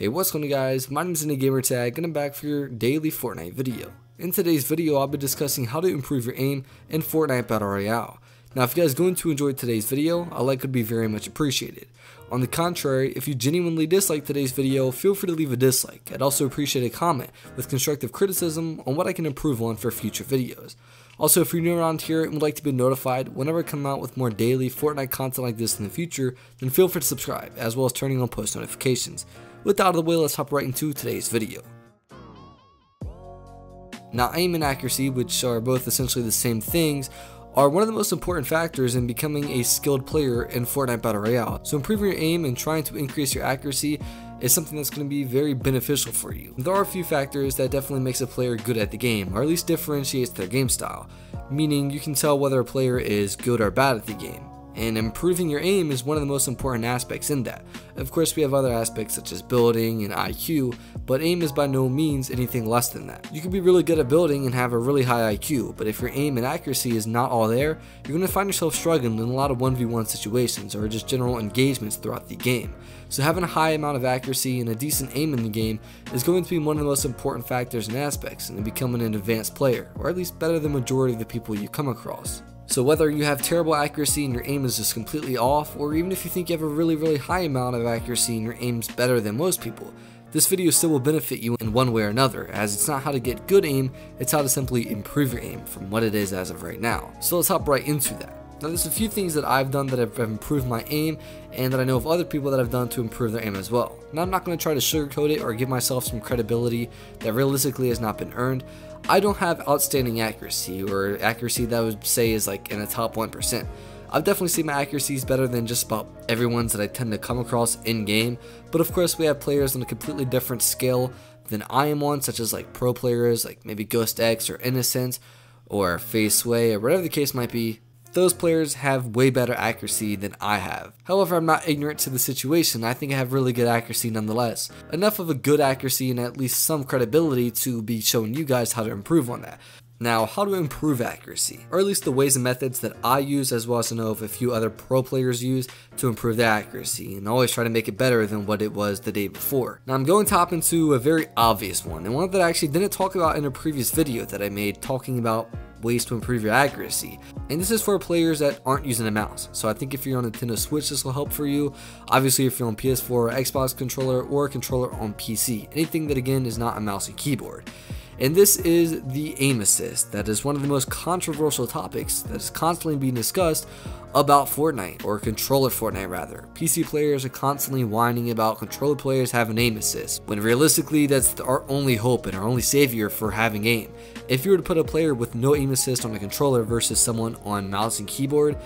Hey, what's going on guys, my name is Gamertag and I'm back for your daily Fortnite video. In today's video I'll be discussing how to improve your aim in Fortnite Battle Royale. Now if you guys are going to enjoy today's video, a like would be very much appreciated. On the contrary, if you genuinely dislike today's video, feel free to leave a dislike. I'd also appreciate a comment with constructive criticism on what I can improve on for future videos. Also, if you're new around here and would like to be notified whenever I come out with more daily Fortnite content like this in the future, then feel free to subscribe, as well as turning on post notifications. With that out of the way, let's hop right into today's video. Now, aim and accuracy, which are both essentially the same things, are one of the most important factors in becoming a skilled player in Fortnite Battle Royale. So improving your aim and trying to increase your accuracy is something that's going to be very beneficial for you. There are a few factors that definitely makes a player good at the game, or at least differentiates their game style, meaning you can tell whether a player is good or bad at the game. And improving your aim is one of the most important aspects in that. Of course, we have other aspects such as building and IQ, but aim is by no means anything less than that. You can be really good at building and have a really high IQ, but if your aim and accuracy is not all there, you're going to find yourself struggling in a lot of 1v1 situations or just general engagements throughout the game. So having a high amount of accuracy and a decent aim in the game is going to be one of the most important factors and aspects in becoming an advanced player, or at least better than the majority of the people you come across. So whether you have terrible accuracy and your aim is just completely off, or even if you think you have a really high amount of accuracy and your aim's better than most people, this video still will benefit you in one way or another, as it's not how to get good aim, it's how to simply improve your aim from what it is as of right now. So let's hop right into that. Now there's a few things that I've done that have improved my aim, and that I know of other people that have done to improve their aim as well. Now I'm not going to try to sugarcoat it or give myself some credibility that realistically has not been earned. I don't have outstanding accuracy, or accuracy that I would say is like in the top 1%. I've definitely seen my accuracies better than just about everyone's that I tend to come across in game, but of course we have players on a completely different scale than I am on, such as like pro players like maybe Ghost X or Innocent or Face Sway or whatever the case might be. Those players have way better accuracy than I have. However, I'm not ignorant to the situation. I think I have really good accuracy nonetheless. Enough of a good accuracy and at least some credibility to be showing you guys how to improve on that. Now, how to improve accuracy, or at least the ways and methods that I use, as well as I know of a few other pro players use to improve their accuracy, and always try to make it better than what it was the day before. Now I'm going to hop into a very obvious one, and one that I actually didn't talk about in a previous video that I made talking about ways to improve your accuracy, and this is for players that aren't using a mouse. So I think if you're on Nintendo Switch, this will help for you. Obviously if you're on PS4 or Xbox controller, or a controller on PC, anything that again is not a mouse and keyboard. And this is the aim assist. That is one of the most controversial topics that is constantly being discussed about Fortnite, or controller Fortnite rather. PC players are constantly whining about controller players having aim assist, when realistically that's our only hope and our only savior for having aim. If you were to put a player with no aim assist on a controller versus someone on mouse and keyboard,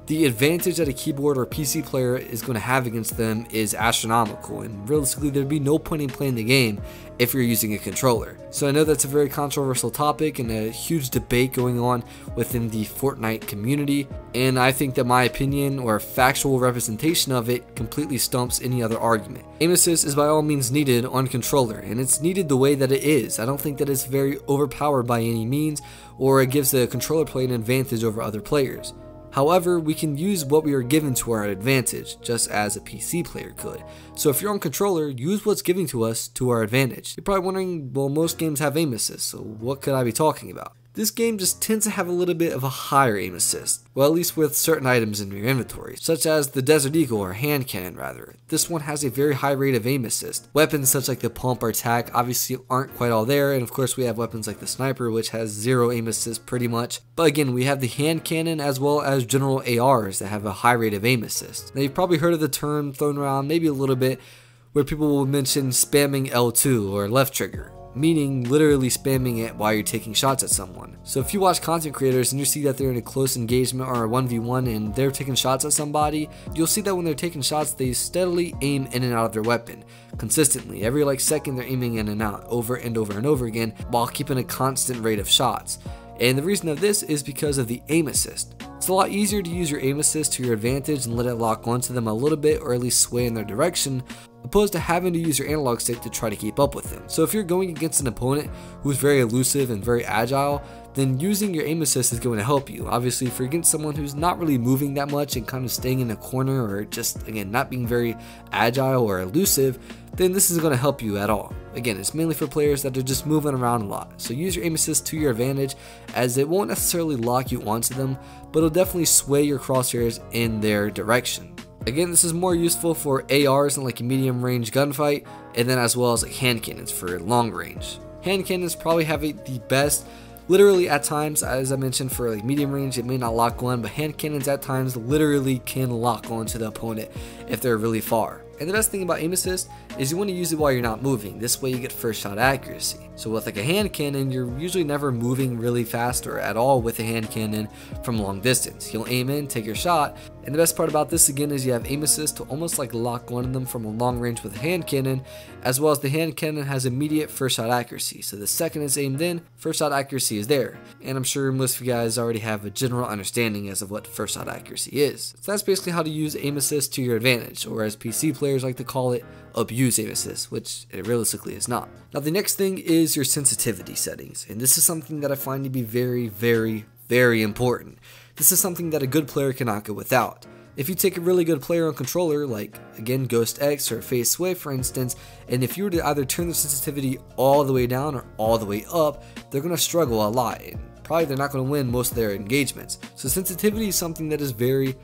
the advantage that a keyboard or PC player is going to have against them is astronomical, and realistically there'd be no point in playing the game if you're using a controller. So I know that's a very controversial topic and a huge debate going on within the Fortnite community, and I think that my opinion or factual representation of it completely stumps any other argument. Aim assist is by all means needed on controller, and it's needed the way that it is. I don't think that it's very overpowered by any means, or it gives the controller player an advantage over other players. However, we can use what we are given to our advantage, just as a PC player could. So if you're on controller, use what's given to us to our advantage. You're probably wondering, well, most games have aim assist, so what could I be talking about? This game just tends to have a little bit of a higher aim assist, well, at least with certain items in your inventory, such as the Desert Eagle, or hand cannon rather. This one has a very high rate of aim assist. Weapons such like the pump or tac obviously aren't quite all there, and of course we have weapons like the sniper, which has zero aim assist pretty much. But again, we have the hand cannon as well as general ARs that have a high rate of aim assist. Now you've probably heard of the term thrown around maybe a little bit, where people will mention spamming L2 or left trigger, meaning literally spamming it while you're taking shots at someone. So if you watch content creators and you see that they're in a close engagement or a 1v1 and they're taking shots at somebody, you'll see that when they're taking shots they steadily aim in and out of their weapon consistently. Every like second they're aiming in and out over and over and over again while keeping a constant rate of shots. And the reason of this is because of the aim assist. It's a lot easier to use your aim assist to your advantage and let it lock onto them a little bit, or at least sway in their direction, opposed to having to use your analog stick to try to keep up with them. So if you're going against an opponent who's very elusive and very agile, then using your aim assist is going to help you. Obviously, if you're against someone who's not really moving that much and kind of staying in a corner, or just, again, not being very agile or elusive, then this is going to help you at all. Again, it's mainly for players that are just moving around a lot. So use your aim assist to your advantage, as it won't necessarily lock you onto them, but it'll definitely sway your crosshairs in their direction. Again, this is more useful for ARs in like a medium range gunfight, and then as well as like hand cannons for long range. Hand cannons probably have it the best. Literally at times, as I mentioned, for like medium range it may not lock on, but hand cannons at times literally can lock onto the opponent if they're really far. And the best thing about aim assist is you want to use it while you're not moving. This way you get first shot accuracy. So with like a hand cannon, you're usually never moving really fast or at all with a hand cannon from long distance. You'll aim in, take your shot, and the best part about this again is you have aim assist to almost like lock on them from a long range with a hand cannon, as well as the hand cannon has immediate first shot accuracy. So the second it's aimed in, first shot accuracy is there. And I'm sure most of you guys already have a general understanding as of what first shot accuracy is. So that's basically how to use aim assist to your advantage, or as PC players like to call it, abuse aim assist, which it realistically is not. Now the next thing is your sensitivity settings, and this is something that I find to be very important. This is something that a good player cannot go without. If you take a really good player on controller, like again Ghost X or Phase Sway for instance, and if you were to either turn the sensitivity all the way down or all the way up, they're going to struggle a lot, and probably they're not going to win most of their engagements. So sensitivity is something that is very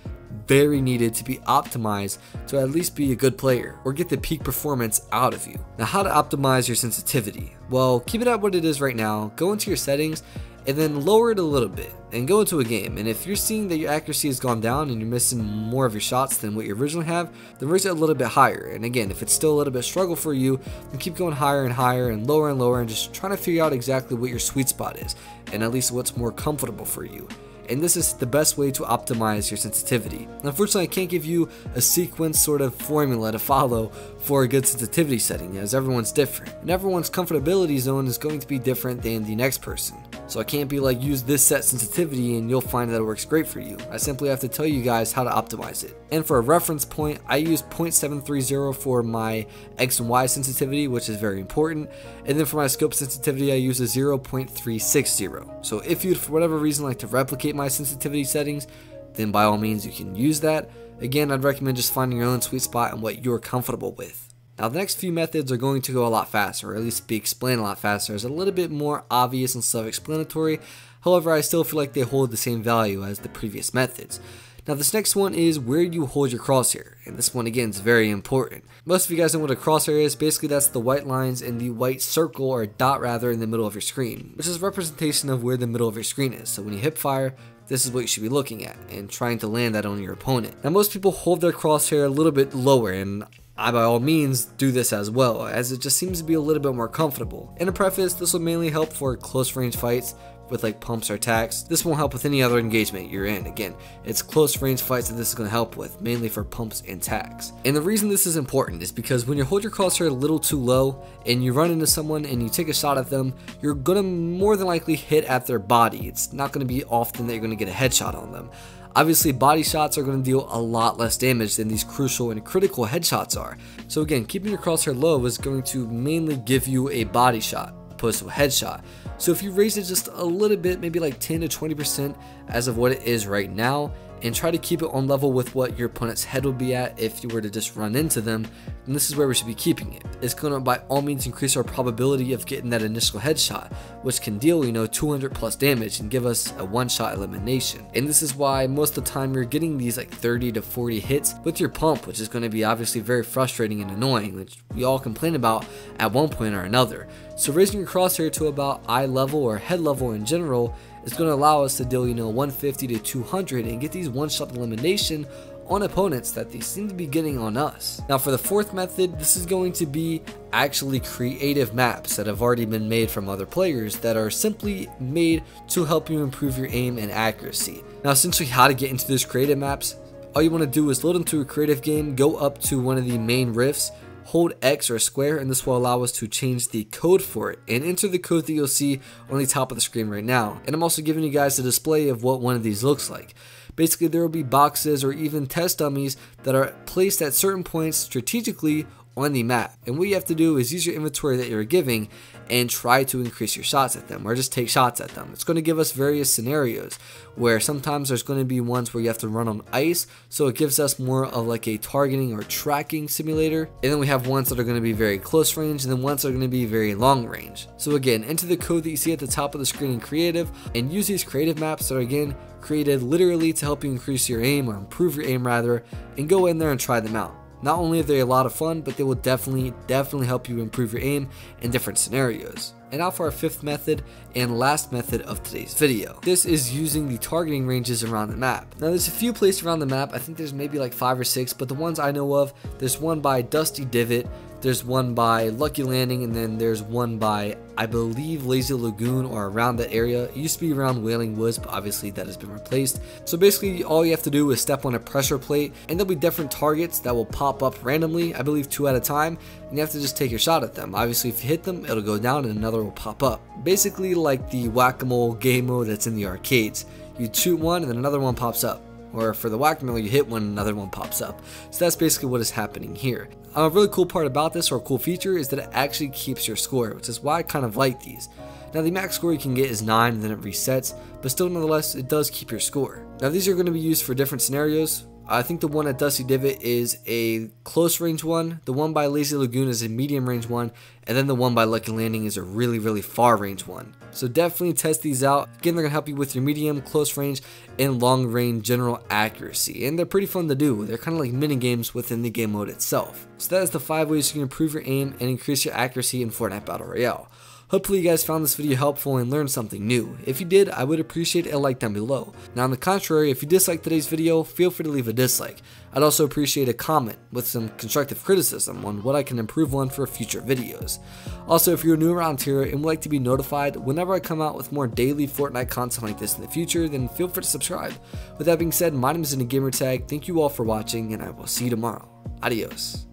needed to be optimized to at least be a good player or get the peak performance out of you. Now, how to optimize your sensitivity? Well, keep it at what it is right now, go into your settings, and then lower it a little bit and go into a game. And if you're seeing that your accuracy has gone down and you're missing more of your shots than what you originally have, then raise it a little bit higher. And again, if it's still a little bit struggle for you, then keep going higher and higher and lower and just trying to figure out exactly what your sweet spot is and at least what's more comfortable for you. And this is the best way to optimize your sensitivity. Unfortunately, I can't give you a sequence sort of formula to follow for a good sensitivity setting, as everyone's different, and everyone's comfortability zone is going to be different than the next person. So I can't be like, use this set sensitivity and you'll find that it works great for you. I simply have to tell you guys how to optimize it. And for a reference point, I use 0.730 for my X and Y sensitivity, which is very important. And then for my scope sensitivity, I use a 0.360. So if you, for whatever reason, like to replicate my sensitivity settings, then by all means you can use that. Again, I'd recommend just finding your own sweet spot and what you're comfortable with. Now the next few methods are going to go a lot faster, or at least be explained a lot faster. It's a little bit more obvious and self-explanatory. However, I still feel like they hold the same value as the previous methods. Now this next one is where you hold your crosshair, and this one again is very important. Most of you guys know what a crosshair is. Basically that's the white lines and the white circle, or dot rather, in the middle of your screen, which is a representation of where the middle of your screen is. So when you hip fire, this is what you should be looking at and trying to land that on your opponent. Now most people hold their crosshair a little bit lower, and I by all means do this as well, as it just seems to be a little bit more comfortable. In a preface, this will mainly help for close range fights with like pumps or attacks. This won't help with any other engagement you're in. Again, it's close range fights that this is going to help with, mainly for pumps and attacks. And the reason this is important is because when you hold your crosshair a little too low and you run into someone and you take a shot at them, you're going to more than likely hit at their body. It's not going to be often that you're going to get a headshot on them. Obviously, body shots are going to deal a lot less damage than these crucial and critical headshots are. So again, keeping your crosshair low is going to mainly give you a body shot opposed to a headshot. So if you raise it just a little bit, maybe like 10 to 20% as of what it is right now, and try to keep it on level with what your opponent's head would be at if you were to just run into them, then this is where we should be keeping it. It's going to by all means increase our probability of getting that initial headshot, which can deal 200 plus damage and give us a one-shot elimination. And this is why most of the time you're getting these like 30 to 40 hits with your pump, which is going to be obviously very frustrating and annoying, which we all complain about at one point or another. So raising your crosshair to about eye level or head level in general is going to allow us to deal 150 to 200 and get these one-shot elimination on opponents that they seem to be getting on us. Now for the fourth method, this is going to be actually creative maps that have already been made from other players that are simply made to help you improve your aim and accuracy. Now essentially how to get into those creative maps, all you want to do is load into a creative game, go up to one of the main rifts, hold X or square, and this will allow us to change the code for it and enter the code that you'll see on the top of the screen right now. And I'm also giving you guys a display of what one of these looks like. Basically, there will be boxes or even test dummies that are placed at certain points strategically on the map. And what you have to do is use your inventory that you're giving and try to increase your shots at them, or just take shots at them. It's going to give us various scenarios where sometimes there's going to be ones where you have to run on ice, so it gives us more of like a targeting or tracking simulator. And then we have ones that are going to be very close range, and then ones that are going to be very long range. So again, enter the code that you see at the top of the screen in creative, and use these creative maps that are again created literally to help you increase your aim, or improve your aim rather, and go in there and try them out. Not only are they a lot of fun, but they will definitely help you improve your aim in different scenarios. And now for our fifth method and last method of today's video. This is using the targeting ranges around the map. Now there's a few places around the map. I think there's maybe like 5 or 6, but the ones I know of, there's one by Dusty Divot, there's one by Lucky Landing, and then there's one by, I believe, Lazy Lagoon, or around that area. It used to be around Wailing Woods, but obviously that has been replaced. So basically all you have to do is step on a pressure plate, and there'll be different targets that will pop up randomly, I believe 2 at a time, and you have to just take your shot at them. Obviously if you hit them, it'll go down and another will pop up. Basically like the whack-a-mole game mode that's in the arcades. You shoot one and then another one pops up. Or for the whack-a-mole, you hit one and another one pops up. So that's basically what is happening here. A really cool part about this, or a cool feature, is that it actually keeps your score, which is why I kind of like these. Now the max score you can get is 9 and then it resets, but still nonetheless it does keep your score. Now these are going to be used for different scenarios. I think the one at Dusty Divot is a close range one, the one by Lazy Lagoon is a medium range one, and then the one by Lucky Landing is a really far range one. So definitely test these out. Again, they're going to help you with your medium, close range, and long range general accuracy. And they're pretty fun to do. They're kind of like mini games within the game mode itself. So that is the 5 ways you can improve your aim and increase your accuracy in Fortnite Battle Royale. Hopefully you guys found this video helpful and learned something new. If you did, I would appreciate a like down below. Now on the contrary, if you disliked today's video, feel free to leave a dislike. I'd also appreciate a comment with some constructive criticism on what I can improve on for future videos. Also, if you're new around here and would like to be notified whenever I come out with more daily Fortnite content like this in the future, then feel free to subscribe. With that being said, my name is Gamertag. Thank you all for watching, and I will see you tomorrow. Adios.